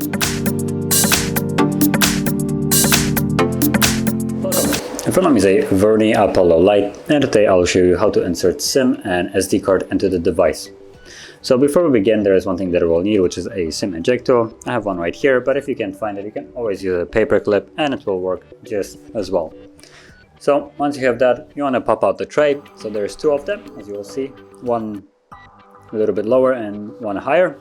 In front of me is a VERNEE Apollo Lite, and today I'll show you how to insert SIM and SD card into the device. So before we begin, there is one thing that we'll need, which is a SIM ejector. I have one right here, but if you can't find it, you can always use a paper clip and it will work just as well. So once you have that, you want to pop out the tray. So there's two of them, as you will see, one a little bit lower and one higher.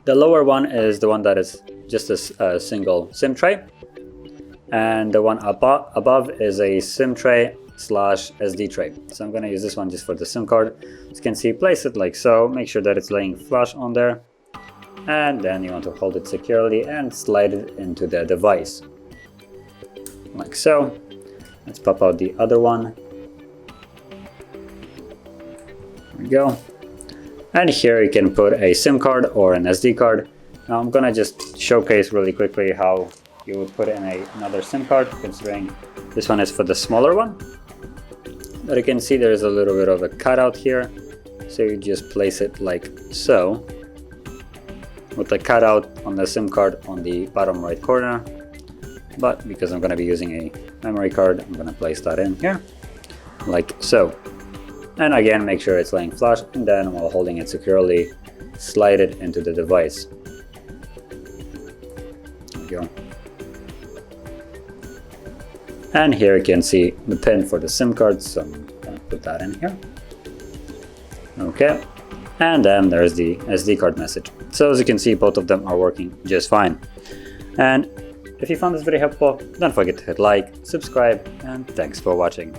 The lower one is the one that is just a single SIM tray. And the one above is a SIM tray / SD tray. So I'm going to use this one just for the SIM card. As you can see, place it like so, make sure that it's laying flush on there, and then you want to hold it securely and slide it into the device like so. Let's pop out the other one. There we go. And here you can put a SIM card or an SD card. Now I'm going to just showcase really quickly how you would put in another SIM card, considering this one is for the smaller one. But you can see there's a little bit of a cutout here, so you just place it like so, with the cutout on the SIM card on the bottom right corner. But because I'm going to be using a memory card, I'm going to place that in here like so. And again, make sure it's laying flush, and then while holding it securely, slide it into the device. There we go. And here you can see the pin for the SIM card, so I'm going to put that in here. Okay, and then there's the SD card message. So as you can see, both of them are working just fine. And if you found this video helpful, don't forget to hit like, subscribe, and thanks for watching.